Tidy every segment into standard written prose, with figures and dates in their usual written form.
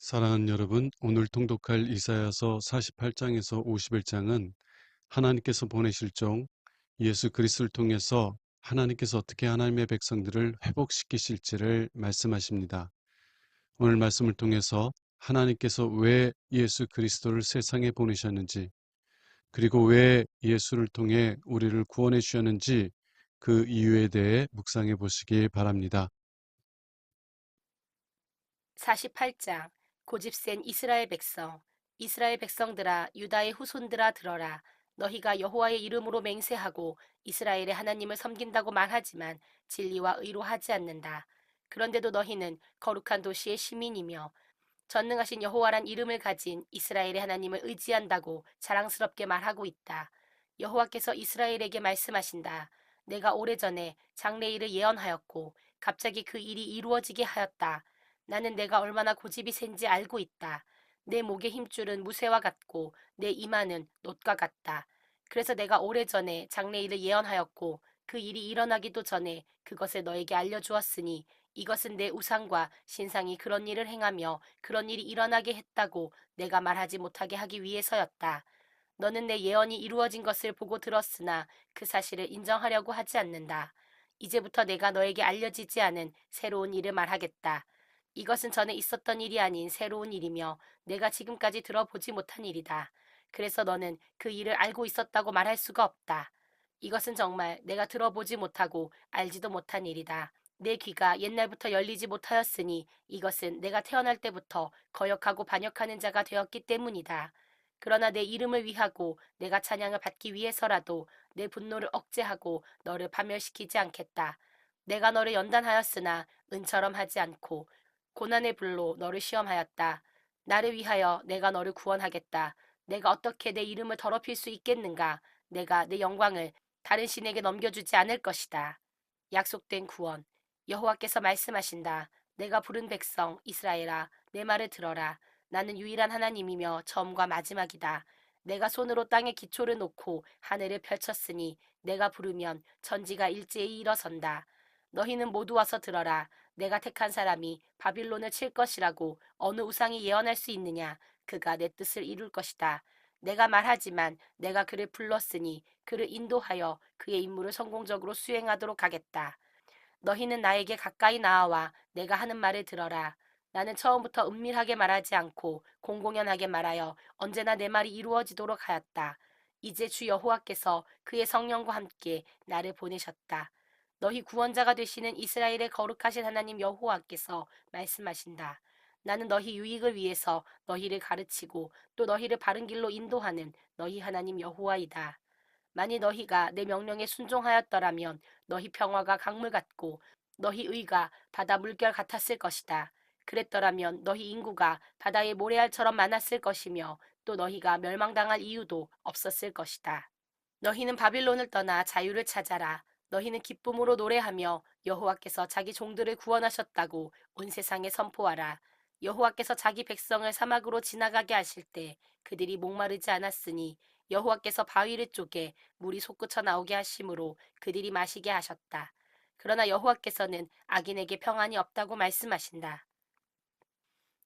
사랑하는 여러분, 오늘 통독할 이사야서 48장에서 51장은 하나님께서 보내실 종 예수 그리스도를 통해서 하나님께서 어떻게 하나님의 백성들을 회복시키실지를 말씀하십니다. 오늘 말씀을 통해서 하나님께서 왜 예수 그리스도를 세상에 보내셨는지, 그리고 왜 예수를 통해 우리를 구원해 주셨는지 그 이유에 대해 묵상해 보시기 바랍니다. 48장 고집센 이스라엘 백성 이스라엘 백성들아 유다의 후손들아 들어라. 너희가 여호와의 이름으로 맹세하고 이스라엘의 하나님을 섬긴다고 말하지만 진리와 의로 하지 않는다. 그런데도 너희는 거룩한 도시의 시민이며 전능하신 여호와란 이름을 가진 이스라엘의 하나님을 의지한다고 자랑스럽게 말하고 있다. 여호와께서 이스라엘에게 말씀하신다. 내가 오래전에 장래일을 예언하였고 갑자기 그 일이 이루어지게 하였다. 나는 내가 얼마나 고집이 센지 알고 있다. 내 목의 힘줄은 무쇠와 같고 내 이마는 놋과 같다. 그래서 내가 오래전에 장래일을 예언하였고 그 일이 일어나기도 전에 그것을 너에게 알려주었으니 이것은 내 우상과 신상이 그런 일을 행하며 그런 일이 일어나게 했다고 내가 말하지 못하게 하기 위해서였다. 너는 내 예언이 이루어진 것을 보고 들었으나 그 사실을 인정하려고 하지 않는다. 이제부터 내가 너에게 알려지지 않은 새로운 일을 말하겠다. 이것은 전에 있었던 일이 아닌 새로운 일이며 내가 지금까지 들어보지 못한 일이다. 그래서 너는 그 일을 알고 있었다고 말할 수가 없다. 이것은 정말 내가 들어보지 못하고 알지도 못한 일이다. 내 귀가 옛날부터 열리지 못하였으니 이것은 내가 태어날 때부터 거역하고 반역하는 자가 되었기 때문이다. 그러나 내 이름을 위하고 내가 찬양을 받기 위해서라도 내 분노를 억제하고 너를 파멸시키지 않겠다. 내가 너를 연단하였으나 은처럼 하지 않고 고난의 불로 너를 시험하였다. 나를 위하여 내가 너를 구원하겠다. 내가 어떻게 내 이름을 더럽힐 수 있겠는가? 내가 내 영광을 다른 신에게 넘겨주지 않을 것이다. 약속된 구원. 여호와께서 말씀하신다. 내가 부른 백성 이스라엘아, 내 말을 들어라. 나는 유일한 하나님이며 처음과 마지막이다. 내가 손으로 땅에 기초를 놓고 하늘을 펼쳤으니 내가 부르면 천지가 일제히 일어선다. 너희는 모두 와서 들어라. 내가 택한 사람이 바빌론을 칠 것이라고 어느 우상이 예언할 수 있느냐? 그가 내 뜻을 이룰 것이다. 내가 말하지만 내가 그를 불렀으니 그를 인도하여 그의 임무를 성공적으로 수행하도록 하겠다. 너희는 나에게 가까이 나아와 내가 하는 말을 들어라. 나는 처음부터 은밀하게 말하지 않고 공공연하게 말하여 언제나 내 말이 이루어지도록 하였다. 이제 주 여호와께서 그의 성령과 함께 나를 보내셨다. 너희 구원자가 되시는 이스라엘의 거룩하신 하나님 여호와께서 말씀하신다. 나는 너희 유익을 위해서 너희를 가르치고 또 너희를 바른 길로 인도하는 너희 하나님 여호와이다. 만일 너희가 내 명령에 순종하였더라면 너희 평화가 강물 같고 너희 의가 바다 물결 같았을 것이다. 그랬더라면 너희 인구가 바다의 모래알처럼 많았을 것이며 또 너희가 멸망당할 이유도 없었을 것이다. 너희는 바빌론을 떠나 자유를 찾아라. 너희는 기쁨으로 노래하며 여호와께서 자기 종들을 구원하셨다고 온 세상에 선포하라. 여호와께서 자기 백성을 사막으로 지나가게 하실 때 그들이 목마르지 않았으니 여호와께서 바위를 쪼개 물이 솟구쳐 나오게 하심으로 그들이 마시게 하셨다. 그러나 여호와께서는 악인에게 평안이 없다고 말씀하신다.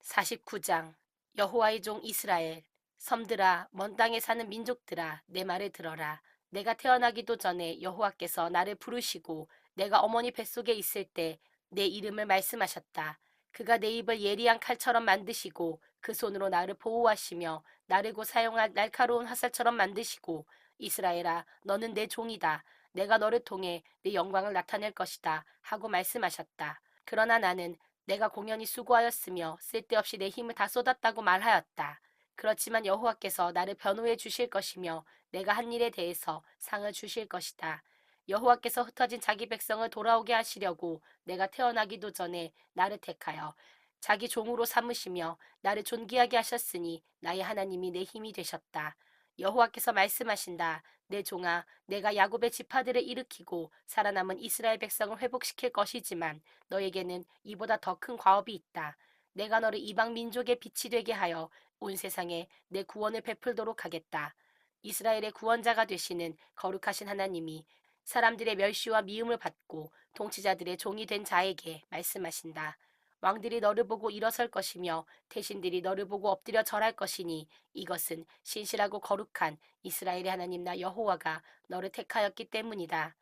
49장 여호와의 종 이스라엘 섬들아 먼 땅에 사는 민족들아 내 말을 들어라. 내가 태어나기도 전에 여호와께서 나를 부르시고 내가 어머니 뱃속에 있을 때 내 이름을 말씀하셨다. 그가 내 입을 예리한 칼처럼 만드시고 그 손으로 나를 보호하시며 나를 곧 사용할 날카로운 화살처럼 만드시고 이스라엘아 너는 내 종이다. 내가 너를 통해 내 영광을 나타낼 것이다 하고 말씀하셨다. 그러나 나는 내가 공연히 수고하였으며 쓸데없이 내 힘을 다 쏟았다고 말하였다. 그렇지만 여호와께서 나를 변호해 주실 것이며 내가 한 일에 대해서 상을 주실 것이다. 여호와께서 흩어진 자기 백성을 돌아오게 하시려고 내가 태어나기도 전에 나를 택하여 자기 종으로 삼으시며 나를 존귀하게 하셨으니 나의 하나님이 내 힘이 되셨다. 여호와께서 말씀하신다. 내 종아, 내가 야곱의 지파들을 일으키고 살아남은 이스라엘 백성을 회복시킬 것이지만 너에게는 이보다 더 큰 과업이 있다. 내가 너를 이방 민족의 빛이 되게 하여 온 세상에 내 구원을 베풀도록 하겠다. 이스라엘의 구원자가 되시는 거룩하신 하나님이 사람들의 멸시와 미움을 받고 통치자들의 종이 된 자에게 말씀하신다. 왕들이 너를 보고 일어설 것이며 대신들이 너를 보고 엎드려 절할 것이니 이것은 신실하고 거룩한 이스라엘의 하나님 나 여호와가 너를 택하였기 때문이다.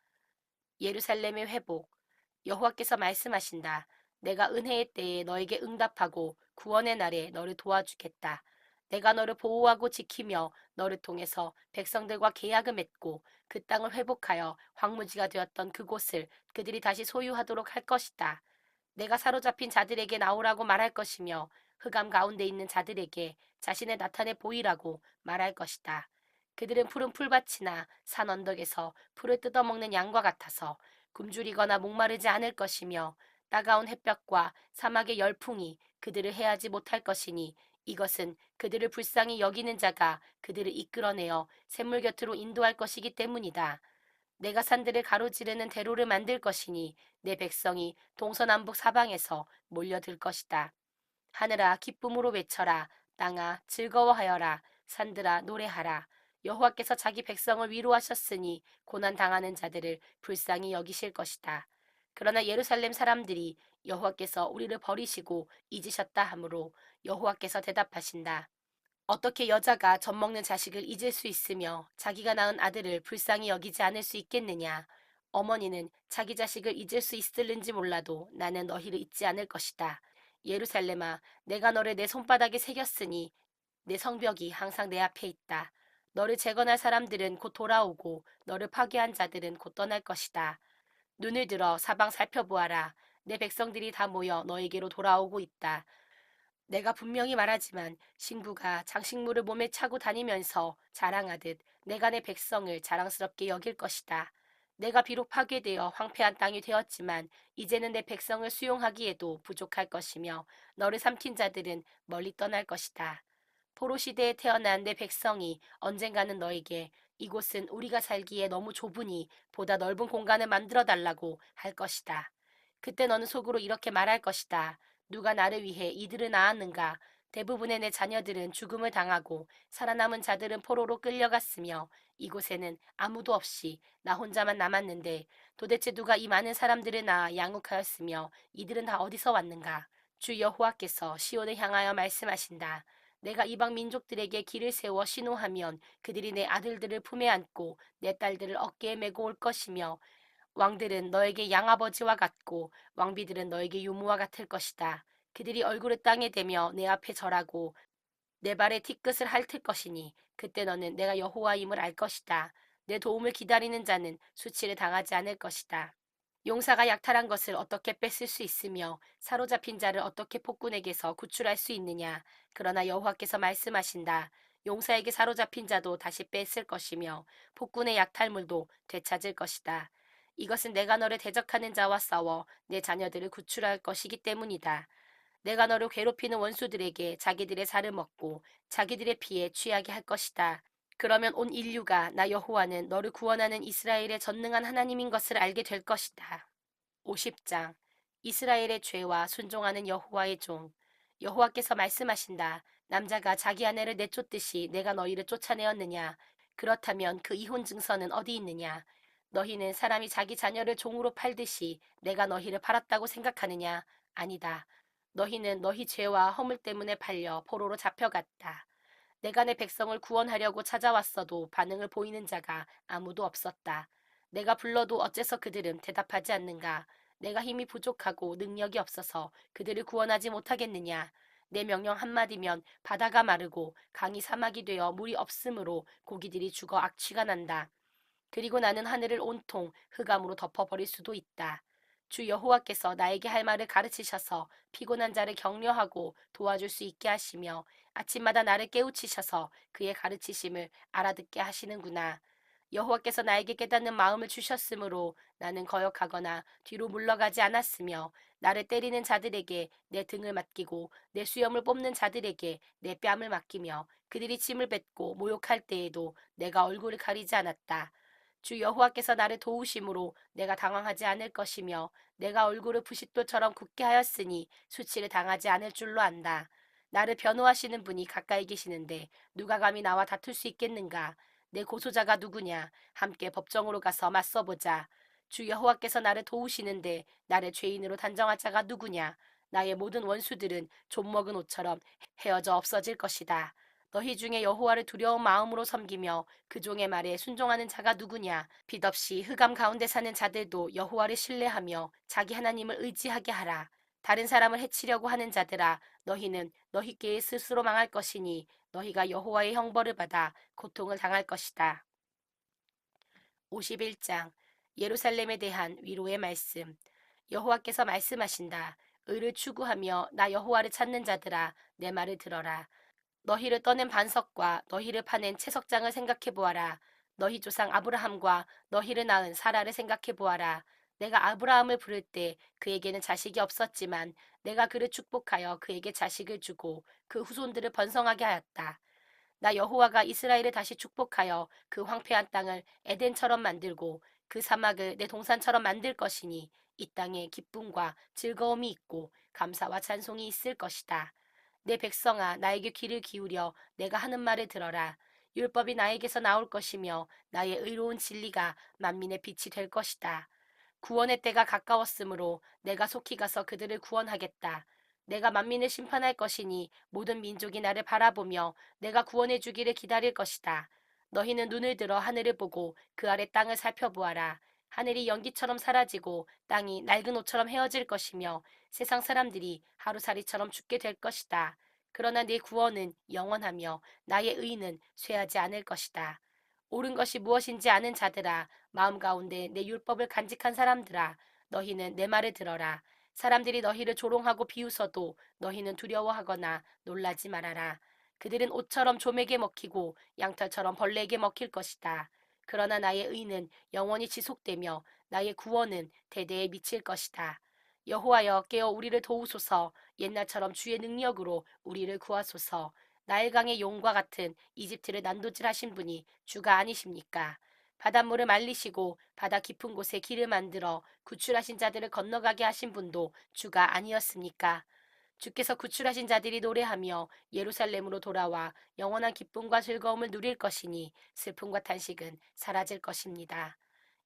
예루살렘의 회복. 여호와께서 말씀하신다. 내가 은혜의 때에 너에게 응답하고 구원의 날에 너를 도와주겠다. 내가 너를 보호하고 지키며 너를 통해서 백성들과 계약을 맺고 그 땅을 회복하여 황무지가 되었던 그곳을 그들이 다시 소유하도록 할 것이다. 내가 사로잡힌 자들에게 나오라고 말할 것이며 흑암 가운데 있는 자들에게 자신을 나타내 보이라고 말할 것이다. 그들은 푸른 풀밭이나 산 언덕에서 풀을 뜯어먹는 양과 같아서 굶주리거나 목마르지 않을 것이며 따가운 햇볕과 사막의 열풍이 그들을 해하지 못할 것이니 이것은 그들을 불쌍히 여기는 자가 그들을 이끌어내어 샘물 곁으로 인도할 것이기 때문이다. 내가 산들을 가로지르는 대로를 만들 것이니 내 백성이 동서남북 사방에서 몰려들 것이다. 하늘아 기쁨으로 외쳐라. 땅아 즐거워하여라. 산들아 노래하라. 여호와께서 자기 백성을 위로하셨으니 고난 당하는 자들을 불쌍히 여기실 것이다. 그러나 예루살렘 사람들이 여호와께서 우리를 버리시고 잊으셨다 하므로 여호와께서 대답하신다. 어떻게 여자가 젖먹는 자식을 잊을 수 있으며 자기가 낳은 아들을 불쌍히 여기지 않을 수 있겠느냐? 어머니는 자기 자식을 잊을 수 있을는지 몰라도 나는 너희를 잊지 않을 것이다. 예루살렘아, 내가 너를 내 손바닥에 새겼으니 내 성벽이 항상 내 앞에 있다. 너를 재건할 사람들은 곧 돌아오고 너를 파괴한 자들은 곧 떠날 것이다. 눈을 들어 사방 살펴보아라. 내 백성들이 다 모여 너에게로 돌아오고 있다. 내가 분명히 말하지만 신부가 장식물을 몸에 차고 다니면서 자랑하듯 내가 내 백성을 자랑스럽게 여길 것이다. 내가 비록 파괴되어 황폐한 땅이 되었지만 이제는 내 백성을 수용하기에도 부족할 것이며 너를 삼킨 자들은 멀리 떠날 것이다. 포로 시대에 태어난 내 백성이 언젠가는 너에게 이곳은 우리가 살기에 너무 좁으니 보다 넓은 공간을 만들어 달라고 할 것이다. 그때 너는 속으로 이렇게 말할 것이다. 누가 나를 위해 이들을 낳았는가? 대부분의 내 자녀들은 죽음을 당하고 살아남은 자들은 포로로 끌려갔으며 이곳에는 아무도 없이 나 혼자만 남았는데 도대체 누가 이 많은 사람들을 낳아 양육하였으며 이들은 다 어디서 왔는가? 주 여호와께서 시온을 향하여 말씀하신다. 내가 이방 민족들에게 길을 세워 신호하면 그들이 내 아들들을 품에 안고 내 딸들을 어깨에 메고 올 것이며 왕들은 너에게 양아버지와 같고 왕비들은 너에게 유모와 같을 것이다. 그들이 얼굴을 땅에 대며 내 앞에 절하고 내 발에 티끝을 핥을 것이니 그때 너는 내가 여호와임을 알 것이다. 내 도움을 기다리는 자는 수치를 당하지 않을 것이다. 용사가 약탈한 것을 어떻게 뺏을 수 있으며 사로잡힌 자를 어떻게 폭군에게서 구출할 수 있느냐. 그러나 여호와께서 말씀하신다. 용사에게 사로잡힌 자도 다시 뺏을 것이며 폭군의 약탈물도 되찾을 것이다. 이것은 내가 너를 대적하는 자와 싸워 내 자녀들을 구출할 것이기 때문이다. 내가 너를 괴롭히는 원수들에게 자기들의 살을 먹고 자기들의 피에 취하게 할 것이다. 그러면 온 인류가 나 여호와는 너를 구원하는 이스라엘의 전능한 하나님인 것을 알게 될 것이다. 50장. 이스라엘의 죄와 순종하는 여호와의 종. 여호와께서 말씀하신다. 남자가 자기 아내를 내쫓듯이 내가 너희를 쫓아내었느냐? 그렇다면 그 이혼 증서는 어디 있느냐? 너희는 사람이 자기 자녀를 종으로 팔듯이 내가 너희를 팔았다고 생각하느냐? 아니다. 너희는 너희 죄와 허물 때문에 팔려 포로로 잡혀갔다. 내가 내 백성을 구원하려고 찾아왔어도 반응을 보이는 자가 아무도 없었다. 내가 불러도 어째서 그들은 대답하지 않는가? 내가 힘이 부족하고 능력이 없어서 그들을 구원하지 못하겠느냐? 내 명령 한마디면 바다가 마르고 강이 사막이 되어 물이 없으므로 고기들이 죽어 악취가 난다. 그리고 나는 하늘을 온통 흑암으로 덮어버릴 수도 있다. 주 여호와께서 나에게 할 말을 가르치셔서 피곤한 자를 격려하고 도와줄 수 있게 하시며 아침마다 나를 깨우치셔서 그의 가르치심을 알아듣게 하시는구나. 여호와께서 나에게 깨닫는 마음을 주셨으므로 나는 거역하거나 뒤로 물러가지 않았으며 나를 때리는 자들에게 내 등을 맡기고 내 수염을 뽑는 자들에게 내 뺨을 맡기며 그들이 침을 뱉고 모욕할 때에도 내가 얼굴을 가리지 않았다. 주 여호와께서 나를 도우심으로 내가 당황하지 않을 것이며 내가 얼굴을 부싯돌처럼 굳게 하였으니 수치를 당하지 않을 줄로 안다. 나를 변호하시는 분이 가까이 계시는데 누가 감히 나와 다툴 수 있겠는가? 내 고소자가 누구냐? 함께 법정으로 가서 맞서보자. 주 여호와께서 나를 도우시는데 나를 죄인으로 단정할 자가 누구냐? 나의 모든 원수들은 좀먹은 옷처럼 헤어져 없어질 것이다. 너희 중에 여호와를 두려운 마음으로 섬기며 그 종의 말에 순종하는 자가 누구냐? 빛 없이 흑암 가운데 사는 자들도 여호와를 신뢰하며 자기 하나님을 의지하게 하라. 다른 사람을 해치려고 하는 자들아, 너희는 너희께 스스로 망할 것이니 너희가 여호와의 형벌을 받아 고통을 당할 것이다. 51장 예루살렘에 대한 위로의 말씀. 여호와께서 말씀하신다. 의를 추구하며 나 여호와를 찾는 자들아, 내 말을 들어라. 너희를 떠낸 반석과 너희를 파낸 채석장을 생각해 보아라. 너희 조상 아브라함과 너희를 낳은 사라를 생각해 보아라. 내가 아브라함을 부를 때 그에게는 자식이 없었지만 내가 그를 축복하여 그에게 자식을 주고 그 후손들을 번성하게 하였다. 나 여호와가 이스라엘을 다시 축복하여 그 황폐한 땅을 에덴처럼 만들고 그 사막을 내 동산처럼 만들 것이니 이 땅에 기쁨과 즐거움이 있고 감사와 찬송이 있을 것이다. 내 백성아, 나에게 귀를 기울여 내가 하는 말을 들어라. 율법이 나에게서 나올 것이며 나의 의로운 진리가 만민의 빛이 될 것이다. 구원의 때가 가까웠으므로 내가 속히 가서 그들을 구원하겠다. 내가 만민을 심판할 것이니 모든 민족이 나를 바라보며 내가 구원해 주기를 기다릴 것이다. 너희는 눈을 들어 하늘을 보고 그 아래 땅을 살펴보아라. 하늘이 연기처럼 사라지고 땅이 낡은 옷처럼 헤어질 것이며 세상 사람들이 하루살이처럼 죽게 될 것이다. 그러나 내 구원은 영원하며 나의 의는 쇠하지 않을 것이다. 옳은 것이 무엇인지 아는 자들아, 마음 가운데 내 율법을 간직한 사람들아, 너희는 내 말을 들어라. 사람들이 너희를 조롱하고 비웃어도 너희는 두려워하거나 놀라지 말아라. 그들은 옷처럼 좀에게 먹히고 양털처럼 벌레에게 먹힐 것이다. 그러나 나의 의는 영원히 지속되며 나의 구원은 대대에 미칠 것이다. 여호와여, 깨어 우리를 도우소서. 옛날처럼 주의 능력으로 우리를 구하소서. 나일강의 용과 같은 이집트를 난도질하신 분이 주가 아니십니까? 바닷물을 말리시고 바다 깊은 곳에 길을 만들어 구출하신 자들을 건너가게 하신 분도 주가 아니었습니까? 주께서 구출하신 자들이 노래하며 예루살렘으로 돌아와 영원한 기쁨과 즐거움을 누릴 것이니 슬픔과 탄식은 사라질 것입니다.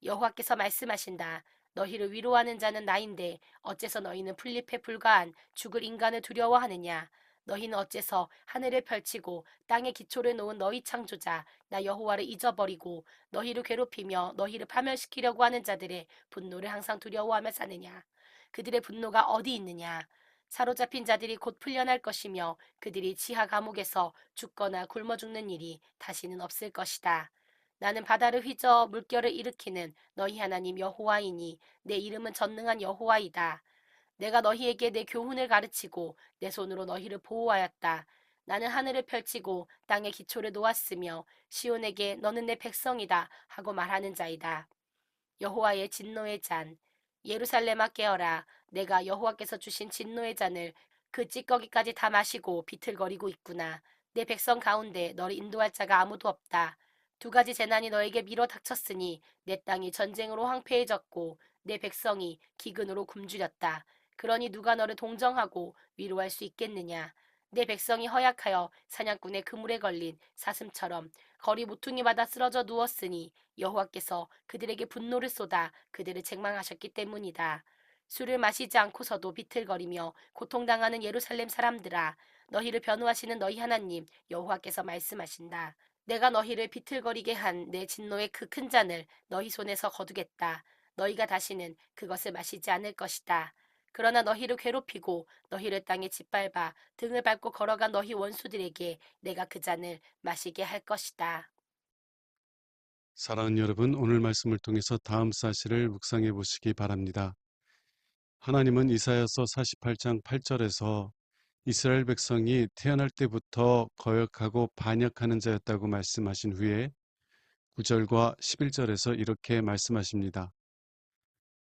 여호와께서 말씀하신다. 너희를 위로하는 자는 나인데 어째서 너희는 풀잎에 불과한 죽을 인간을 두려워하느냐? 너희는 어째서 하늘을 펼치고 땅에 기초를 놓은 너희 창조자 나 여호와를 잊어버리고 너희를 괴롭히며 너희를 파멸시키려고 하는 자들의 분노를 항상 두려워하며 사느냐? 그들의 분노가 어디 있느냐? 사로잡힌 자들이 곧 풀려날 것이며 그들이 지하 감옥에서 죽거나 굶어 죽는 일이 다시는 없을 것이다. 나는 바다를 휘저어 물결을 일으키는 너희 하나님 여호와이니 내 이름은 전능한 여호와이다. 내가 너희에게 내 교훈을 가르치고 내 손으로 너희를 보호하였다. 나는 하늘을 펼치고 땅에 기초를 놓았으며 시온에게 너는 내 백성이다 하고 말하는 자이다. 여호와의 진노의 잔. 예루살렘아 깨어라. 내가 여호와께서 주신 진노의 잔을 그 찌꺼기까지 다 마시고 비틀거리고 있구나. 내 백성 가운데 너를 인도할 자가 아무도 없다. 두 가지 재난이 너에게 밀어 닥쳤으니 내 땅이 전쟁으로 황폐해졌고 내 백성이 기근으로 굶주렸다. 그러니 누가 너를 동정하고 위로할 수 있겠느냐? 내 백성이 허약하여 사냥꾼의 그물에 걸린 사슴처럼 거리 모퉁이마다 쓰러져 누웠으니 여호와께서 그들에게 분노를 쏟아 그들을 책망하셨기 때문이다. 술을 마시지 않고서도 비틀거리며 고통당하는 예루살렘 사람들아, 너희를 변호하시는 너희 하나님 여호와께서 말씀하신다. 내가 너희를 비틀거리게 한 내 진노의 그 큰 잔을 너희 손에서 거두겠다. 너희가 다시는 그것을 마시지 않을 것이다. 그러나 너희를 괴롭히고 너희를 땅에 짓밟아 등을 밟고 걸어간 너희 원수들에게 내가 그 잔을 마시게 할 것이다. 사랑하는 여러분, 오늘 말씀을 통해서 다음 사실을 묵상해 보시기 바랍니다. 하나님은 이사야서 48장 8절에서 이스라엘 백성이 태어날 때부터 거역하고 반역하는 자였다고 말씀하신 후에 9절과 11절에서 이렇게 말씀하십니다.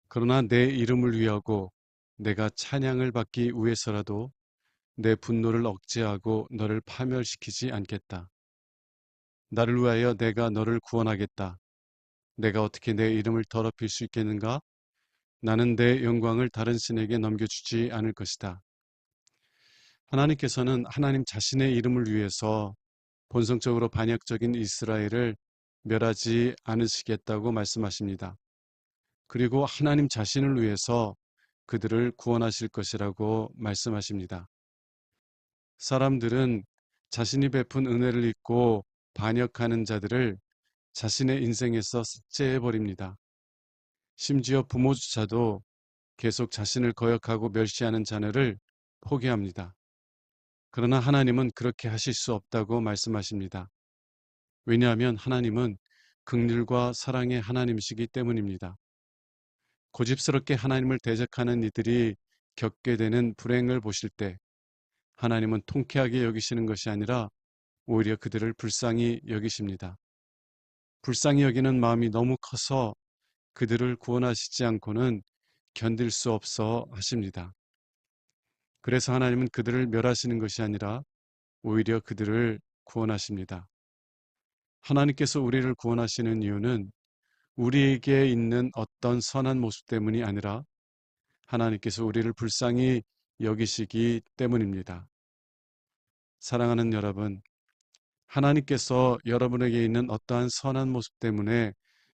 그러나 내 이름을 위하고 내가 찬양을 받기 위해서라도 내 분노를 억제하고 너를 파멸시키지 않겠다. 나를 위하여 내가 너를 구원하겠다. 내가 어떻게 내 이름을 더럽힐 수 있겠는가? 나는 내 영광을 다른 신에게 넘겨주지 않을 것이다. 하나님께서는 하나님 자신의 이름을 위해서 본성적으로 반역적인 이스라엘을 멸하지 않으시겠다고 말씀하십니다. 그리고 하나님 자신을 위해서 그들을 구원하실 것이라고 말씀하십니다. 사람들은 자신이 베푼 은혜를 잊고 반역하는 자들을 자신의 인생에서 삭제해버립니다. 심지어 부모조차도 계속 자신을 거역하고 멸시하는 자녀를 포기합니다. 그러나 하나님은 그렇게 하실 수 없다고 말씀하십니다. 왜냐하면 하나님은 긍휼과 사랑의 하나님이시기 때문입니다. 고집스럽게 하나님을 대적하는 이들이 겪게 되는 불행을 보실 때 하나님은 통쾌하게 여기시는 것이 아니라 오히려 그들을 불쌍히 여기십니다. 불쌍히 여기는 마음이 너무 커서 그들을 구원하시지 않고는 견딜 수 없어 하십니다. 그래서 하나님은 그들을 멸하시는 것이 아니라 오히려 그들을 구원하십니다. 하나님께서 우리를 구원하시는 이유는 우리에게 있는 어떤 선한 모습 때문이 아니라 하나님께서 우리를 불쌍히 여기시기 때문입니다. 사랑하는 여러분, 하나님께서 여러분에게 있는 어떠한 선한 모습 때문에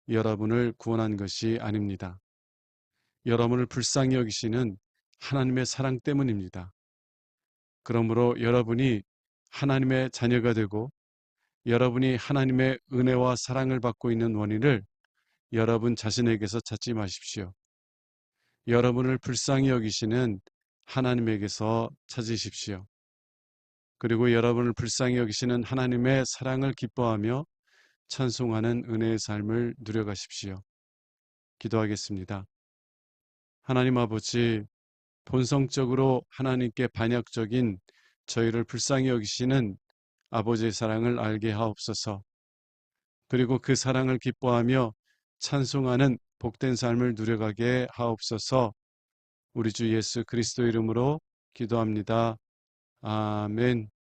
여러분을 구원한 것이 아닙니다. 여러분을 불쌍히 여기시는 하나님의 사랑 때문입니다. 그러므로 여러분이 하나님의 자녀가 되고 여러분이 하나님의 은혜와 사랑을 받고 있는 원인을 여러분 자신에게서 찾지 마십시오. 여러분을 불쌍히 여기시는 하나님에게서 찾으십시오. 그리고 여러분을 불쌍히 여기시는 하나님의 사랑을 기뻐하며 찬송하는 은혜의 삶을 누려가십시오. 기도하겠습니다. 하나님 아버지, 본성적으로 하나님께 반역적인 저희를 불쌍히 여기시는 아버지의 사랑을 알게 하옵소서. 그리고 그 사랑을 기뻐하며 찬송하는 복된 삶을 누려가게 하옵소서. 우리 주 예수 그리스도 이름으로 기도합니다. 아멘.